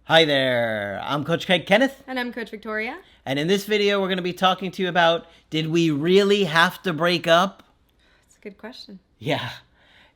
Hi there, I'm Coach Kenneth, And I'm Coach Victoria. and in this video we're going to be talking to you about, did we really have to break up? That's a good question. Yeah,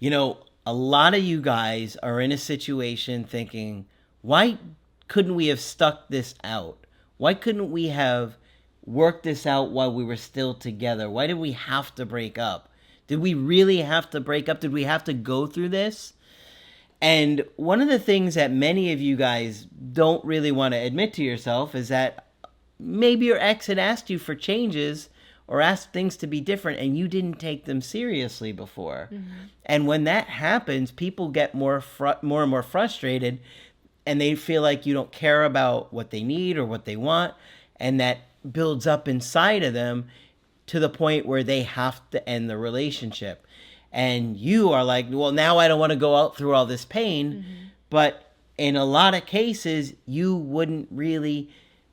a lot of you guys are in a situation thinking, why couldn't we have stuck this out? Why couldn't we have worked this out while we were still together? Why did we have to break up? Did we really have to break up? Did we have to go through this? And one of the things that many of you guys don't really want to admit to yourself is that maybe your ex had asked you for changes or asked things to be different and you didn't take them seriously before. And when that happens, people get more and more frustrated and they feel like you don't care about what they need or what they want, and that builds up inside of them to the point where they have to end the relationship. And you are like, well, now I don't want to go out through all this pain. But in a lot of cases, you wouldn't really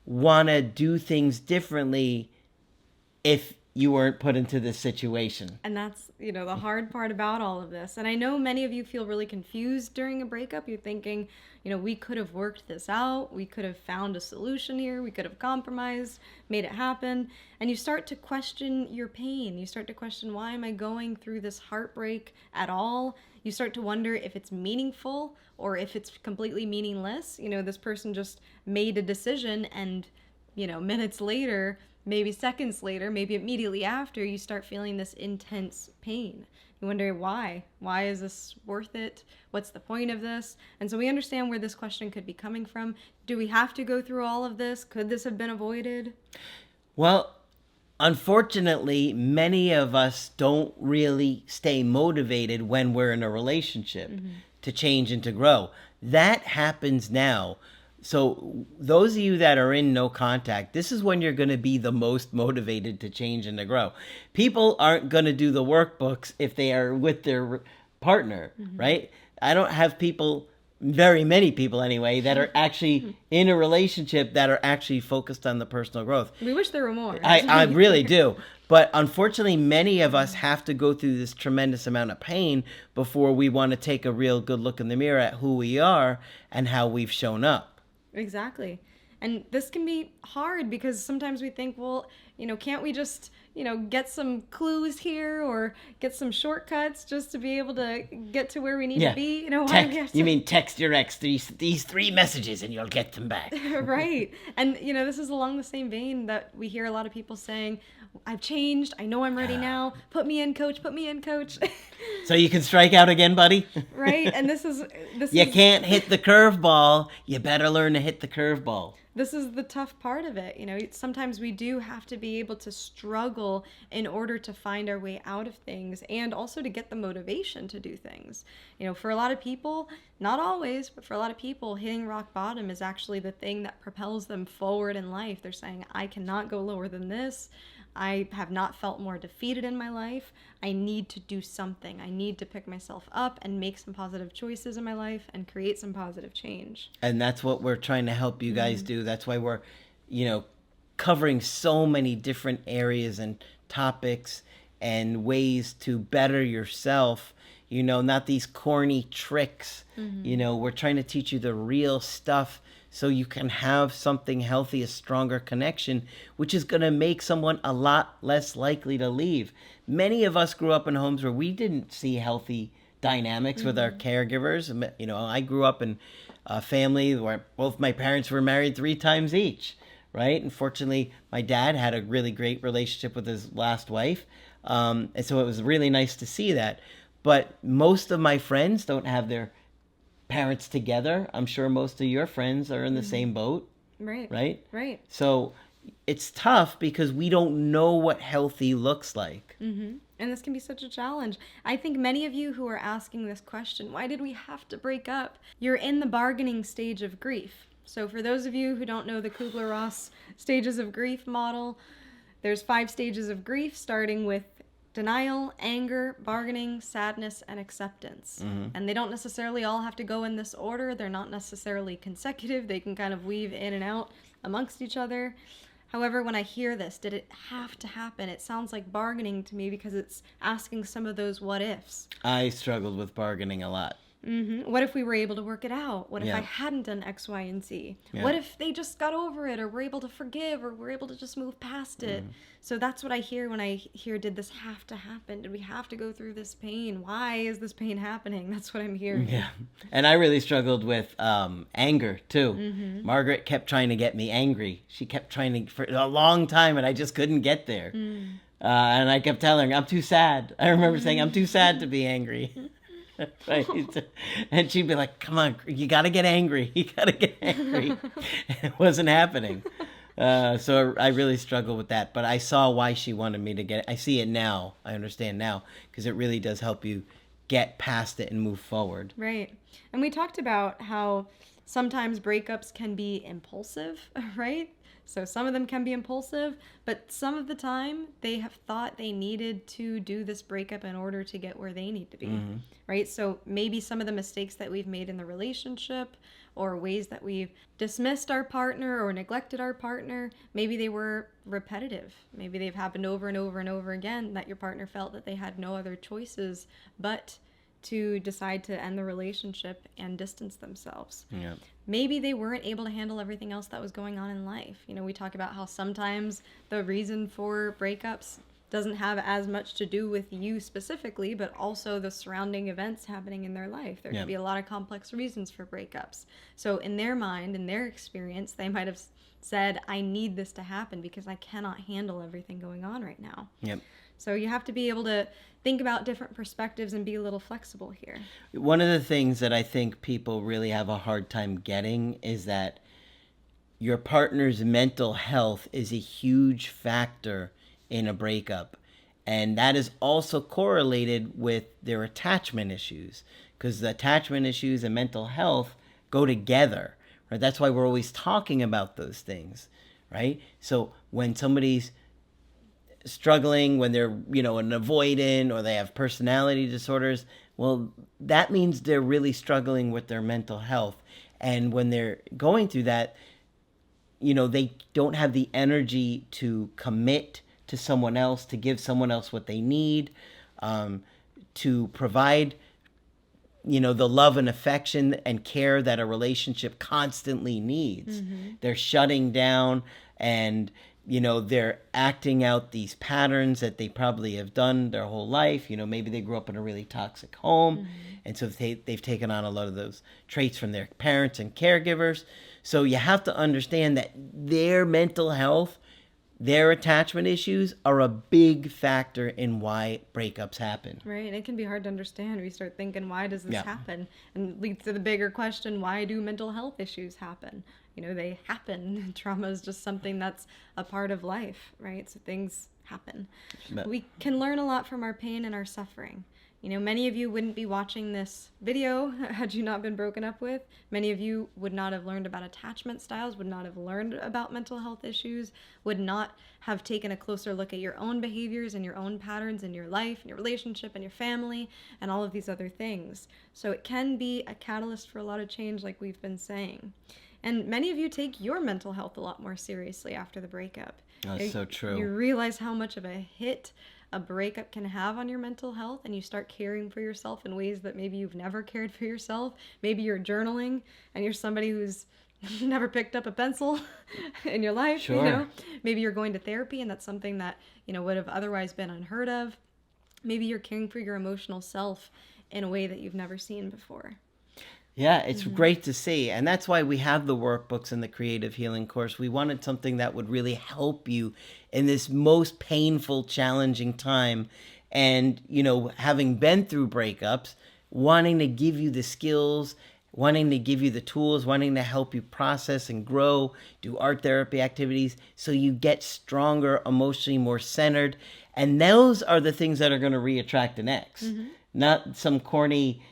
want to do things differently if you weren't put into this situation. And that's, the hard part about all of this. And I know many of you feel really confused during a breakup. You're thinking, we could have worked this out. We could have found a solution here. We could have compromised, made it happen. And you start to question your pain. You start to question, why am I going through this heartbreak at all? You start to wonder if it's meaningful or if it's completely meaningless. This person just made a decision and, minutes later, maybe seconds later, maybe immediately after, you start feeling this intense pain. You wonder why. Why is this worth it? What's the point of this? And so we understand where this question could be coming from. Do we have to go through all of this? Could this have been avoided? Well, unfortunately, many of us don't really stay motivated when we're in a relationship to change and to grow. That happens now. So those of you that are in no contact, this is when you're going to be the most motivated to change and to grow. People aren't going to do the workbooks if they are with their partner, right? I don't have people, very many people anyway, that are actually in a relationship that are actually focused on the personal growth. We wish there were more. I really do. But unfortunately, many of us have to go through this tremendous amount of pain before we want to take a real good look in the mirror at who we are and how we've shown up. Exactly. And this can be hard because sometimes we think, well, can't we just, get some clues here or get some shortcuts just to be able to get to where we need to be? Why do we have to... You mean text your ex these 3 messages and you'll get them back. Right. And, this is along the same vein that we hear a lot of people saying, I've changed. I know I'm ready now. Put me in, coach. Put me in, coach. So you can strike out again, buddy? Right. And this you can't hit the curveball. You better learn to hit the curveball. This is the tough part of it. Sometimes we do have to be able to struggle in order to find our way out of things and also to get the motivation to do things. For a lot of people, not always, but for a lot of people, hitting rock bottom is actually the thing that propels them forward in life. They're saying, I cannot go lower than this. I have not felt more defeated in my life. I need to do something. I need to pick myself up and make some positive choices in my life and create some positive change. And that's what we're trying to help you guys do. That's why we're, covering so many different areas and topics and ways to better yourself. Not these corny tricks. We're trying to teach you the real stuff so you can have something healthy, a stronger connection, which is going to make someone a lot less likely to leave. Many of us grew up in homes where we didn't see healthy dynamics with our caregivers. I grew up in a family where both my parents were married 3 times each, right? Unfortunately, my dad had a really great relationship with his last wife, and so it was really nice to see that. But most of my friends don't have their parents together. I'm sure most of your friends are in the same boat. Right. So it's tough because we don't know what healthy looks like. And this can be such a challenge. I think many of you who are asking this question, why did we have to break up? You're in the bargaining stage of grief. So for those of you who don't know the Kubler-Ross stages of grief model, there's 5 stages of grief, starting with denial, anger, bargaining, sadness, and acceptance. And they don't necessarily all have to go in this order. They're not necessarily consecutive. They can kind of weave in and out amongst each other. However, when I hear this, did it have to happen? It sounds like bargaining to me because it's asking some of those what ifs. I struggled with bargaining a lot. What if we were able to work it out? What if I Yeah. hadn't done X, Y, and Z? Yeah. What if they just got over it, or were able to forgive, or were able to just move past it? So that's what I hear when I hear, did this have to happen? Did we have to go through this pain? Why is this pain happening? That's what I'm hearing. Yeah. And I really struggled with anger too. Margaret kept trying to get me angry. She kept trying to for a long time, and I just couldn't get there. And I kept telling her, I'm too sad. I remember saying, I'm too sad to be angry. Right? And she'd be like, come on, you got to get angry. You got to get angry. It wasn't happening. So I really struggled with that. But I saw why she wanted me to get it. I see it now. I understand now, because it really does help you get past it and move forward. Right. And we talked about how sometimes breakups can be impulsive, right? So some of them can be impulsive, but some of the time they have thought they needed to do this breakup in order to get where they need to be, right? So maybe some of the mistakes that we've made in the relationship, or ways that we've dismissed our partner or neglected our partner, maybe they were repetitive. Maybe they've happened over and over and over again, that your partner felt that they had no other choices but to decide to end the relationship and distance themselves. Yeah. Maybe they weren't able to handle everything else that was going on in life. You know, we talk about how sometimes the reason for breakups doesn't have as much to do with you specifically, but also the surrounding events happening in their life. There Yeah. can be a lot of complex reasons for breakups. So in their mind, in their experience, they might have said, I need this to happen because I cannot handle everything going on right now. Yep. So you have to be able to think about different perspectives and be a little flexible here. One of the things that I think people really have a hard time getting is that your partner's mental health is a huge factor in a breakup. And that is also correlated with their attachment issues, because the attachment issues and mental health go together, right? That's why we're always talking about those things, right? So when somebody's struggling, when they're, an avoidant, or they have personality disorders, well, that means they're really struggling with their mental health. And when they're going through that, they don't have the energy to commit to someone else, to give someone else what they need, to provide, the love and affection and care that a relationship constantly needs. They're shutting down, and they're acting out these patterns that they probably have done their whole life. Maybe they grew up in a really toxic home, and so they've taken on a lot of those traits from their parents and caregivers. So you have to understand that their mental health, their attachment issues are a big factor in why breakups happen. Right, and it can be hard to understand. We start thinking, why does this Yeah. happen? And leads to the bigger question, why do mental health issues happen? They happen. Trauma is just something that's a part of life, right? So things happen. But- We can learn a lot from our pain and our suffering. Many of you wouldn't be watching this video had you not been broken up with. Many of you would not have learned about attachment styles, would not have learned about mental health issues, would not have taken a closer look at your own behaviors and your own patterns in your life, and your relationship, and your family, and all of these other things. So it can be a catalyst for a lot of change, like we've been saying. And many of you take your mental health a lot more seriously after the breakup. That's so true. You realize how much of a hit a breakup can have on your mental health, and you start caring for yourself in ways that maybe you've never cared for yourself. Maybe you're journaling and you're somebody who's never picked up a pencil in your life. Sure. Maybe you're going to therapy, and that's something that would have otherwise been unheard of. Maybe you're caring for your emotional self in a way that you've never seen before. Yeah, it's great to see. And that's why we have the workbooks and the creative healing course. We wanted something that would really help you in this most painful, challenging time. And, having been through breakups, wanting to give you the skills, wanting to give you the tools, wanting to help you process and grow, do art therapy activities so you get stronger, emotionally more centered. And those are the things that are going to re-attract an ex. Not some corny,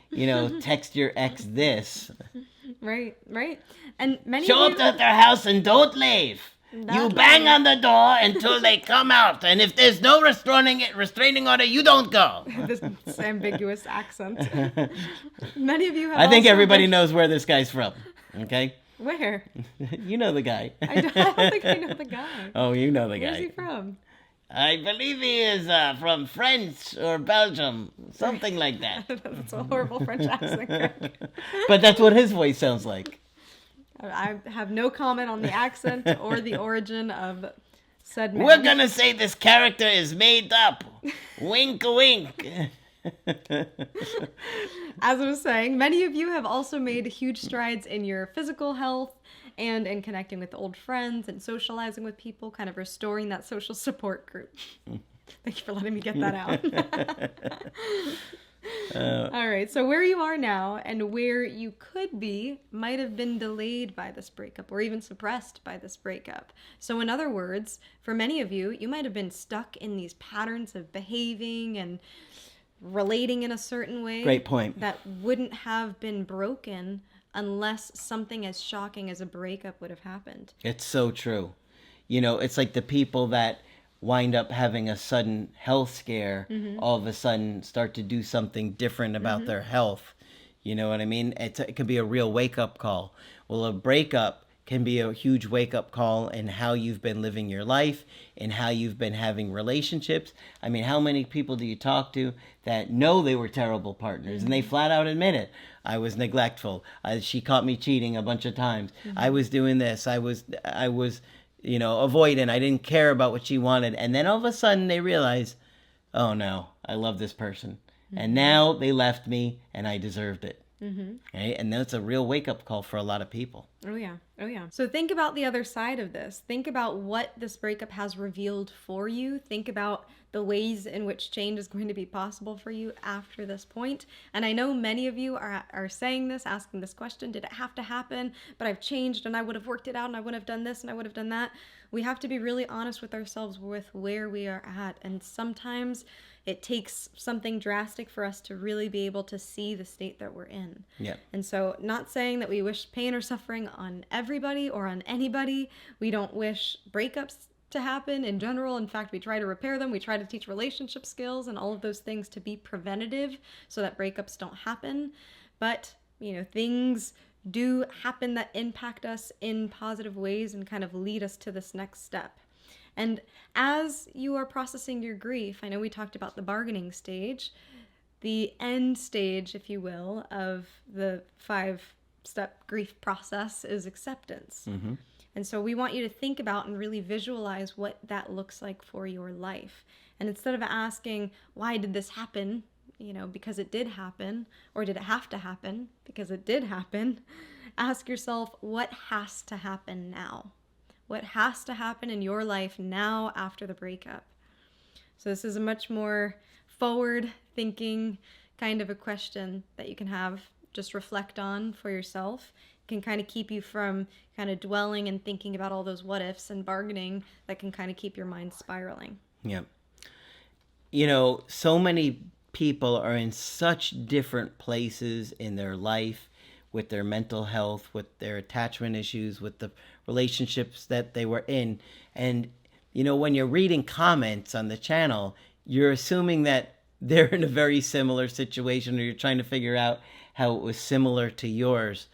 text your ex this. Right. And many Show of up you... at their house and don't leave. You bang on the door until they come out. And if there's no restraining order, you don't go. This ambiguous accent. Many of you have I think also everybody been- knows where this guy's from. Okay? Where? You know the guy. I don't think I know the guy. Oh, you know the Where's he guy. from? I believe he is from France or Belgium, something like that. That's a horrible French accent, Craig. But that's what his voice sounds like. I have no comment on the accent or the origin of said man. We're gonna say this character is made up. Wink, wink. As I was saying, many of you have also made huge strides in your physical health and in connecting with old friends and socializing with people, kind of restoring that social support group. Thank you for letting me get that out. All right, so where you are now and where you could be might have been delayed by this breakup or even suppressed by this breakup. So in other words, for many of you, you might have been stuck in these patterns of behaving and relating in a certain way. Great point. That wouldn't have been broken unless something as shocking as a breakup would have happened. It's so true. You know, it's like the people that wind up having a sudden health scare, all of a sudden start to do something different about their health. You know what I mean? It can be a real wake-up call. Well, a breakup can be a huge wake-up call in how you've been living your life and how you've been having relationships. I mean, how many people do you talk to that know they were terrible partners and they flat out admit it? I was neglectful. She caught me cheating a bunch of times. I was doing this. I was, avoidant. I didn't care about what she wanted. And then all of a sudden they realize, oh no, I love this person. And now they left me and I deserved it. Right? And that's a real wake-up call for a lot of people. Oh yeah. So think about the other side of this. Think about what this breakup has revealed for you. Think about the ways in which change is going to be possible for you after this point. And I know many of you are saying this, asking this question, did it have to happen? But I've changed and I would have worked it out and I would have done this and I would have done that. We have to be really honest with ourselves with where we are at. And sometimes it takes something drastic for us to really be able to see the state that we're in. Yeah. And so, not saying that we wish pain or suffering on everybody or on anybody. We don't wish breakups to happen in general. In fact, we try to repair them. We try to teach relationship skills and all of those things to be preventative so that breakups don't happen. But, things do happen that impact us in positive ways and kind of lead us to this next step. And as you are processing your grief, I know we talked about the bargaining stage, the end stage, if you will, of the 5-step grief process is acceptance. And so we want you to think about and really visualize what that looks like for your life. And instead of asking, why did this happen? Because it did happen, or did it have to happen? Because it did happen. Ask yourself, what has to happen now? What has to happen in your life now after the breakup? So this is a much more forward-thinking kind of a question that you can have, just reflect on for yourself. It can kind of keep you from kind of dwelling and thinking about all those what-ifs and bargaining that can kind of keep your mind spiraling. Yeah. So many people are in such different places in their life with their mental health, with their attachment issues, with the relationships that they were in. And, when you're reading comments on the channel, you're assuming that they're in a very similar situation or you're trying to figure out how it was similar to yours.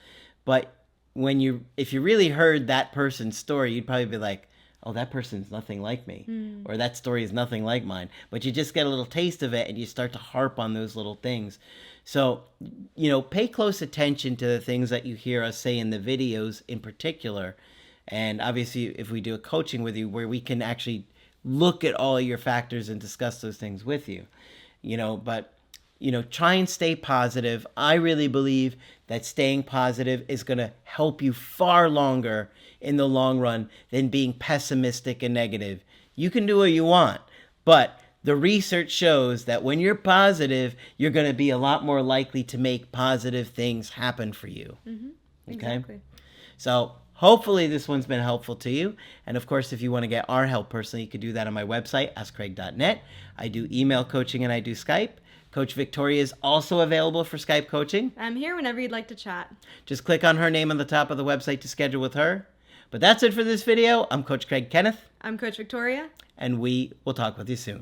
But if you really heard that person's story, you'd probably be like, oh, that person's nothing like me, or that story is nothing like mine. But you just get a little taste of it and you start to harp on those little things. So, pay close attention to the things that you hear us say in the videos in particular. And obviously, if we do a coaching with you where we can actually look at all your factors and discuss those things with you, but try and stay positive. I really believe that staying positive is going to help you far longer in the long run than being pessimistic and negative. You can do what you want, but the research shows that when you're positive, you're going to be a lot more likely to make positive things happen for you. Okay? Exactly. So hopefully this one's been helpful to you. And of course, if you want to get our help personally, you can do that on my website, askcraig.net. I do email coaching and I do Skype. Coach Victoria is also available for Skype coaching. I'm here whenever you'd like to chat. Just click on her name on the top of the website to schedule with her. But that's it for this video. I'm Coach Craig Kenneth. I'm Coach Victoria. And we will talk with you soon.